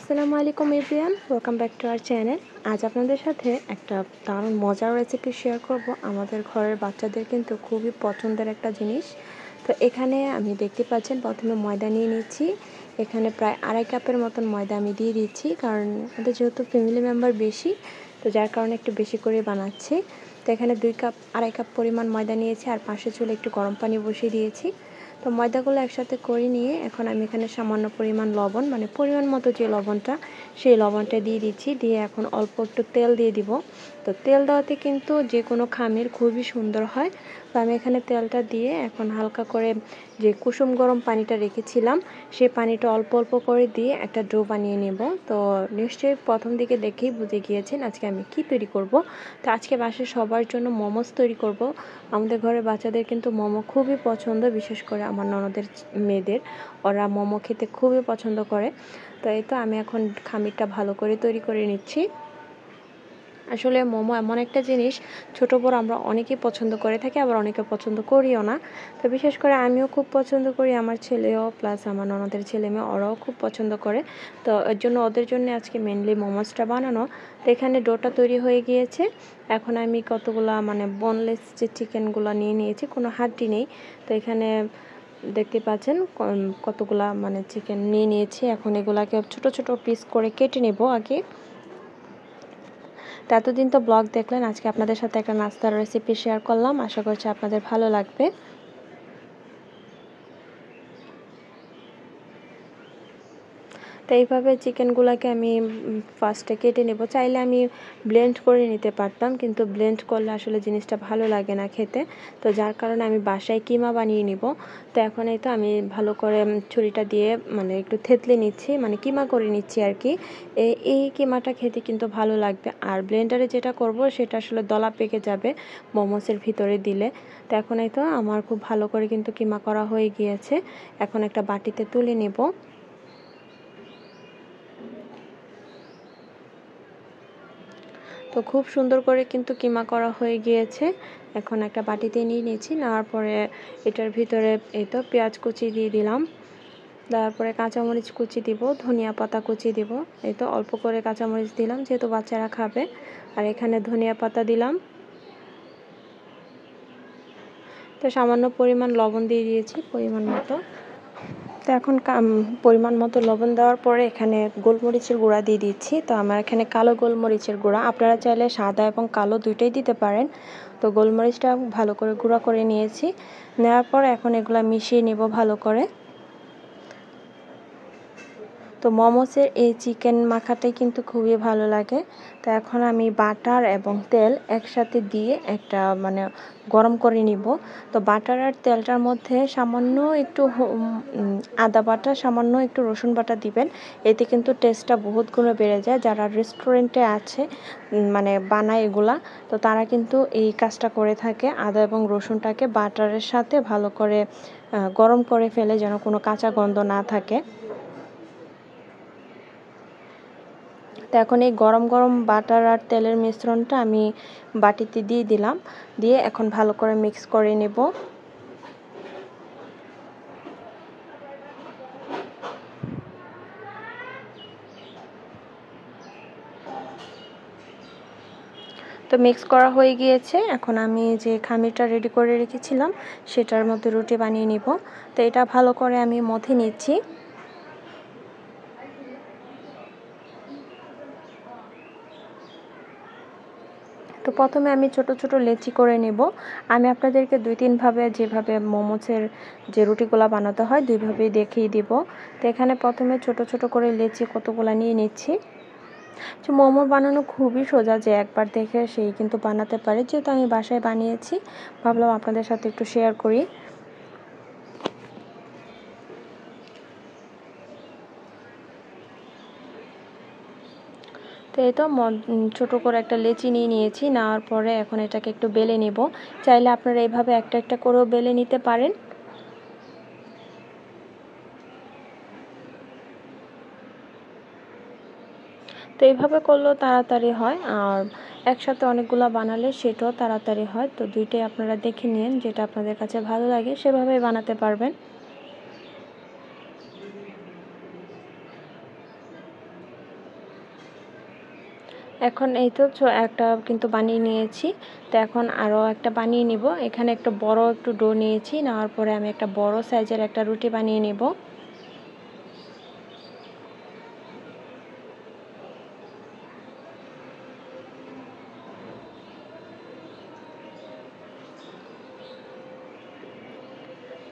আসসালামু আলাইকুম everyone, welcome back to our channel. আজ আপনাদের সাথে একটা দারুণ মজার রেসিপি শেয়ার করব। আমাদের ঘরের বাচ্চাদের কিন্তু খুবই পছন্দের একটা জিনিস। তো এখানে আমি দেখতে পাচ্ছেন প্রথমে ময়দা নিয়ে নিচ্ছি। এখানে প্রায় 2.5 কাপের মতন ময়দা আমি দিয়ে দিচ্ছি, কারণ আমাদের যেহেতু ফ্যামিলি মেম্বার বেশি, তো যার কারণে একটু বেশি করে বানাচ্ছি। তো এখানে 2.5 কাপ পরিমাণ ময়দা নিয়েছি, আর পাশে চুলে একটু গরম পানি বসিয়ে দিয়েছি। তো ময়দাগুলো একসাথে করে নিয়ে এখন আমি এখানে সামান্য পরিমাণ লবণ, মানে পরিমাণ মতো যে লবণটা, সেই লবণটা দিয়ে দিচ্ছি। দিয়ে এখন অল্প একটু তেল দিয়ে দিব। তো তেল দেওয়াতে কিন্তু যে কোনো খামির খুবই সুন্দর হয়। তো আমি এখানে তেলটা দিয়ে এখন হালকা করে যে কুসুম গরম পানিটা রেখেছিলাম, সেই পানিটা অল্প অল্প করে দিয়ে একটা ডো বানিয়ে নেব। তো নিশ্চয়ই প্রথম দিকে দেখেই বুঝে গিয়েছেন আজকে আমি কি তৈরি করব। তো আজকে বাসায় সবার জন্য মোমোস তৈরি করব। আমাদের ঘরে বাচ্চাদের কিন্তু মোমো খুবই পছন্দ, বিশেষ করে আমার ননদের মেয়েদের, ওরা মোমো খেতে খুবই পছন্দ করে। তো এই তো আমি এখন খামিরটা ভালো করে তৈরি করে নিচ্ছি। আসলে মোমো এমন একটা জিনিস, ছোট বড় আমরা অনেকেই পছন্দ করে থাকি, আবার অনেকে পছন্দ করিও না। তো বিশেষ করে আমিও খুব পছন্দ করি, আমার ছেলেও, প্লাস আমার ননদের ছেলে মেয়ে ওরাও খুব পছন্দ করে। তো এর জন্য ওদের জন্য আজকে মেনলি মোমোসটা বানানো। তো এখানে ডোটা তৈরি হয়ে গিয়েছে। এখন আমি কতগুলা মানে বোনলেস যে চিকেনগুলো নিয়ে নিয়েছি, কোনো হাড্ডি নেই। তো এখানে দেখতে পাচ্ছেন কতগুলা মানে চিকেন নিয়ে নিয়েছি। এখন এগুলাকে ছোট ছোট পিস করে কেটে নেব আগে। তো এতদিন তো ব্লগ দেখলেন, আজকে আপনাদের সাথে একটা নাস্তার রেসিপি শেয়ার করলাম, আশা করছি আপনাদের ভালো লাগবে। তো এইভাবে চিকেনগুলোকে আমি ফার্স্টে কেটে নেব। চাইলে আমি ব্লেন্ড করে নিতে পারতাম, কিন্তু ব্লেন্ড করলে আসলে জিনিসটা ভালো লাগে না খেতে। তো যার কারণে আমি বাসায় কিমা বানিয়ে নিব। তো এখন এই তো আমি ভালো করে ছুরিটা দিয়ে মানে একটু থেতলে নিচ্ছি, মানে কিমা করে নিচ্ছি আর কি। এই কিমাটা খেতে কিন্তু ভালো লাগবে। আর ব্লেন্ডারে যেটা করব সেটা আসলে দলা পেকে যাবে মোমোসের ভিতরে দিলে। তো এখন এই তো আমার খুব ভালো করে কিন্তু কিমা করা হয়ে গিয়েছে। এখন একটা বাটিতে তুলে নেব। তো খুব সুন্দর করে কিন্তু কিমা করা হয়ে গিয়েছে। এখন একটা বাটিতে নিয়ে নিয়েছি, নেওয়ার পরে এটার ভিতরে এই তো পেঁয়াজ কুচি দিয়ে দিলাম, তারপরে কাঁচামরিচ কুচি দিব, ধনিয়া পাতা কুচি দিব। এই তো অল্প করে কাঁচামরিচ দিলাম যেহেতু বাচ্চারা খাবে, আর এখানে ধনিয়া পাতা দিলাম। তো সামান্য পরিমাণ লবণ দিয়ে দিয়েছি পরিমাণ মতো। তো এখন পরিমাণ মতো লবণ দেওয়ার পরে এখানে গোলমরিচের গুঁড়া দিয়ে দিচ্ছি। তো আমার এখানে কালো গোলমরিচের গুঁড়া, আপনারা চাইলে সাদা এবং কালো দুইটাই দিতে পারেন। তো গোলমরিচটা ভালো করে গুঁড়া করে নিয়েছি। নেওয়ার পর এখন এগুলো মিশিয়ে নেব ভালো করে। তো মোমোসের এই চিকেন মাখাটাই কিন্তু খুবই ভালো লাগে। তো এখন আমি বাটার এবং তেল একসাথে দিয়ে একটা মানে গরম করে নিব। তো বাটার আর তেলটার মধ্যে সামান্য একটু আদা বাটা, সামান্য একটু রসুন বাটা দিবেন। এতে কিন্তু টেস্টটা বহুত গুণে বেড়ে যায়। যারা রেস্টুরেন্টে আছে মানে বানায় এগুলা, তো তারা কিন্তু এই কাজটা করে থাকে। আদা এবং রসুনটাকে বাটারের সাথে ভালো করে গরম করে ফেলে, যেন কোনো কাঁচা গন্ধ না থাকে। তো এখন এই গরম গরম বাটার আর তেলের মিশ্রণটা আমি বাটিতে দিয়ে দিলাম, দিয়ে এখন ভালো করে মিক্স করে নেব। তো মিক্স করা হয়ে গিয়েছে। এখন আমি যে খামিরটা রেডি করে রেখেছিলাম সেটার মধ্যে রুটি বানিয়ে নিব। তো এটা ভালো করে আমি মথে নিচ্ছি। তো প্রথমে আমি ছোট ছোট লেচি করে নেব। আমি আপনাদেরকে 2-3 ভাবে যেভাবে মোমোসের যে রুটিগুলো বানাতে হয় দুইভাবেই দেখিয়ে দিব। তো এখানে প্রথমে ছোট ছোট করে লেচি কতগুলো নিয়ে নিচ্ছি। তো মোমো বানানো খুবই সোজা, যে একবার দেখে সেই কিন্তু বানাতে পারে। যেহেতু আমি বাসায় বানিয়েছি, ভাবলাম আপনাদের সাথে একটু শেয়ার করি। তো এই তো ছোটো করে একটা লেচি নিয়ে নিয়েছি। নেওয়ার পরে এখন এটাকে একটু বেলে নেব। চাইলে আপনারা এইভাবে একটা একটা করেও বেলে নিতে পারেন। তো এইভাবে করলেও তাড়াতাড়ি হয়, আর একসাথে অনেকগুলো বানালে সেটাও তাড়াতাড়ি হয়। তো দুইটাই আপনারা দেখে নিন, যেটা আপনাদের কাছে ভালো লাগে সেভাবেই বানাতে পারবেন। এখন এই তো একটা কিন্তু বানিয়ে নিয়েছি। তো এখন আরও একটা বানিয়ে নিব। এখানে একটা বড় একটু ডো নিয়েছি, নেওয়ার পরে আমি একটা বড় সাইজের একটা রুটি বানিয়ে নিব।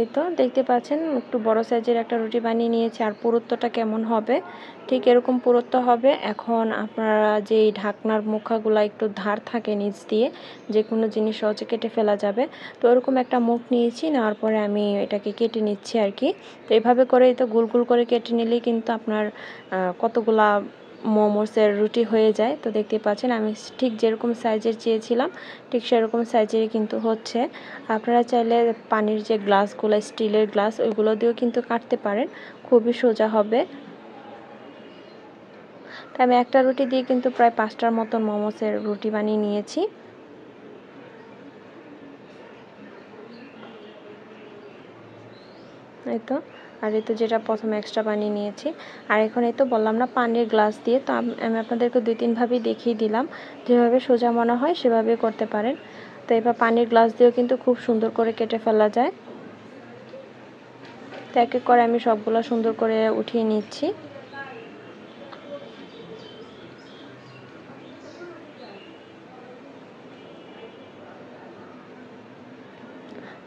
এই তো দেখতে পাচ্ছেন একটু বড় সাইজের একটা রুটি বানিয়ে নিয়েছি। আর পুরুত্বটা কেমন হবে, ঠিক এরকম পুরুত্ব হবে। এখন আপনারা যেই ঢাকনার মুখাগুলো একটু ধার থাকে নিচ দিয়ে, যে কোনো জিনিস সহজে কেটে ফেলা যাবে, তো ওরকম একটা মুখ নিয়েছি। নেওয়ার পরে আমি এটাকে কেটে নিচ্ছি আর কি। তো এভাবে করে তো গোল গোল করে কেটে নিলেই কিন্তু আপনার কতগুলা মোমোসের রুটি হয়ে যায়। তো দেখতে পাচ্ছেন আমি ঠিক যেরকম সাইজের চেয়েছিলাম ঠিক সেরকম সাইজেরই কিন্তু হচ্ছে। আপনারা চাইলে পানির যে গ্লাসগুলো, স্টিলের গ্লাস, ওইগুলো দিয়েও কিন্তু কাটতে পারেন, খুবই সোজা হবে। তো আমি একটা রুটি দিয়ে কিন্তু প্রায় 5টার মতন মোমোসের রুটি বানিয়ে নিয়েছি। এই তো, আর এই তো যেটা প্রথমে এক্সট্রা বানিয়ে নিয়েছি। আর এখন এই তো বললাম না পানির গ্লাস দিয়ে, তো আমি আপনাদেরকে 2-3 ভাবেই দেখিয়ে দিলাম। যেভাবে সোজা মনে হয় সেভাবে করতে পারেন। তো এবার পানির গ্লাস দিয়েও কিন্তু খুব সুন্দর করে কেটে ফেলা যায়। তো এক এক করে আমি সবগুলো সুন্দর করে উঠিয়ে নিচ্ছি।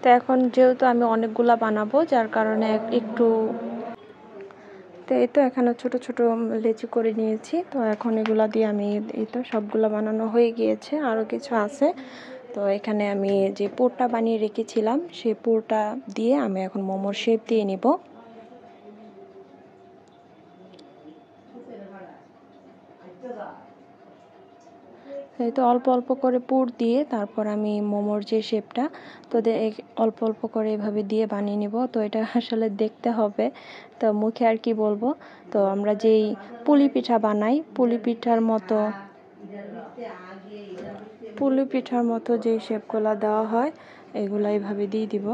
তো এখন যেহেতু আমি অনেকগুলা বানাবো, যার কারণে একটু, তো এই তো এখানে ছোট ছোট লেচি করে নিয়েছি। তো এখন এগুলা দিয়ে আমি এই তো সবগুলো বানানো হয়ে গিয়েছে, আরও কিছু আছে। তো এখানে আমি যে পুরটা বানিয়ে রেখেছিলাম সেই পুরটা দিয়ে আমি এখন মোমোর শেপ দিয়ে নিব। এই তো অল্প অল্প করে পুর দিয়ে তারপর আমি মোমোর যে শেপটা, তো অল্প অল্প করে এভাবে দিয়ে বানিয়ে নিব। তো এটা আসলে দেখতে হবে, তো মুখে আর কি বলবো। তো আমরা যেই পুলি পিঠা বানাই, পুলি পিঠার মতো যে শেপগুলো দেওয়া হয় এগুলো এইভাবে দিয়ে দিব।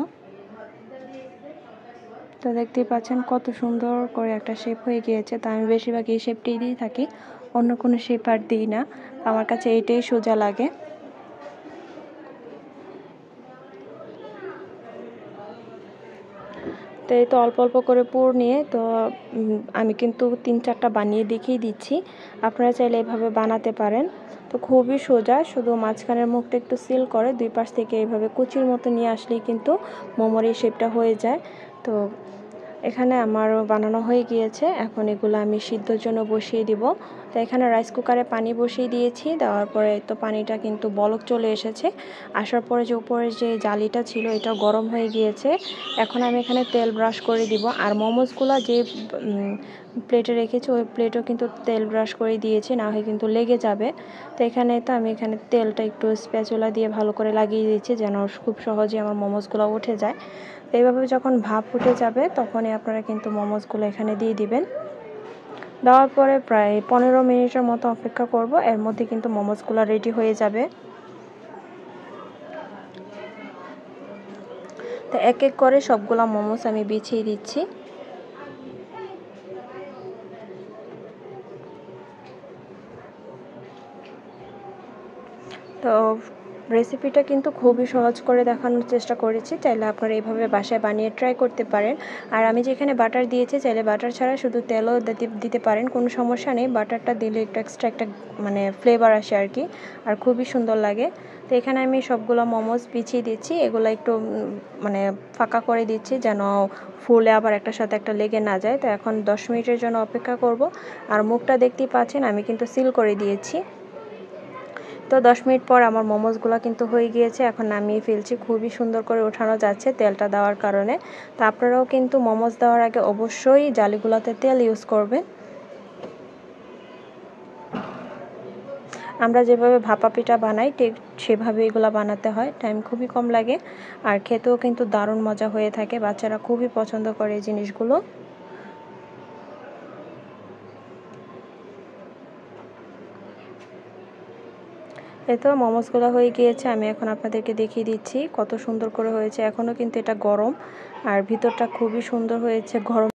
তো দেখতেই পাচ্ছেন কত সুন্দর করে একটা শেপ হয়ে গিয়েছে। তো আমি বেশিরভাগ এই শেপটাই দিয়ে থাকি, অন্য কোনো শেপ আর দিই না। আমার কাছে এইটাই সোজা লাগে। তো এই তো অল্প অল্প করে পুর নিয়ে, তো আমি কিন্তু 3-4টা বানিয়ে দেখিয়ে দিচ্ছি। আপনারা চাইলে এভাবে বানাতে পারেন। তো খুবই সোজা, শুধু মাঝখানের মুখটা একটু সিল করে দুই পাশ থেকে এভাবে কুচির মতো নিয়ে আসলেই কিন্তু মোমোর এই শেপটা হয়ে যায়। তো এখানে আমার বানানো হয়ে গিয়েছে। এখন এগুলো আমি সিদ্ধর জন্য বসিয়ে দিব। তো এখানে রাইস কুকারে পানি বসিয়ে দিয়েছি, দেওয়ার পরে তো পানিটা কিন্তু বলক চলে এসেছে। আসার পরে যে উপরে যে জালিটা ছিল এটা গরম হয়ে গিয়েছে। এখন আমি এখানে তেল ব্রাশ করে দিব। আর মোমোসগুলো যে প্লেটে রেখেছি ওই প্লেটও কিন্তু তেল ব্রাশ করে দিয়েছি, না হয় কিন্তু লেগে যাবে। তো আমি এখানে তেলটা একটু স্প্যাচুলা দিয়ে ভালো করে লাগিয়ে দিয়েছি, যেন খুব সহজে আমার মোমোসগুলো উঠে যায়। এইভাবে যখন ভাপ উঠে যাবে তখনই আপনারা কিন্তু মোমোসগুলো এখানে দিয়ে দিবেন। দেওয়ার পরে প্রায় 15 মিনিটের মতো অপেক্ষা করব, এর মধ্যে কিন্তু মোমোসগুলো রেডি হয়ে যাবে। তো এক এক করে সবগুলা মোমোস আমি বিছিয়ে দিচ্ছি। তো রেসিপিটা কিন্তু খুবই সহজ করে দেখানোর চেষ্টা করেছি, চাইলে আপনারা এইভাবে বাসায় বানিয়ে ট্রাই করতে পারেন। আর আমি যেখানে বাটার দিয়েছি, চাইলে বাটার ছাড়া শুধু তেলও দিতে পারেন, কোনো সমস্যা নেই। বাটারটা দিলে একটু এক্সট্রা একটা মানে ফ্লেভার আসে আর কি, আর খুবই সুন্দর লাগে। তো এখানে আমি সবগুলো মোমোস বিছিয়ে দিচ্ছি, এগুলো একটু মানে ফাঁকা করে দিচ্ছি যেন ফুলে আবার একটার সাথে একটা লেগে না যায়। তো এখন 10 মিনিটের জন্য অপেক্ষা করব। আর মুখটা দেখতেই পাচ্ছেন আমি কিন্তু সিল করে দিয়েছি। তো 10 মিনিট পর আমার মোমোসগুলো কিন্তু হয়ে গিয়েছে, এখন নামিয়ে ফেলছি। খুবই সুন্দর করে ওঠানো যাচ্ছে তেলটা দেওয়ার কারণে। তো আপনারাও কিন্তু মোমোস দেওয়ার আগে অবশ্যই জালিগুলোতে তেল ইউজ করবেন। আমরা যেভাবে ভাপা পিঠা বানাই ঠিক সেভাবে এগুলো বানাতে হয়, টাইম খুবই কম লাগে। আর খেতেও কিন্তু দারুণ মজা হয়ে থাকে, বাচ্চারা খুবই পছন্দ করে এই জিনিসগুলো। এই তো মোমোসগুলো হয়ে গিয়েছে, আমি এখন আপনাদেরকে দেখিয়ে দিচ্ছি কত সুন্দর করে হয়েছে। এখনও কিন্তু এটা গরম, আর ভিতরটা খুবই সুন্দর হয়েছে, গরম।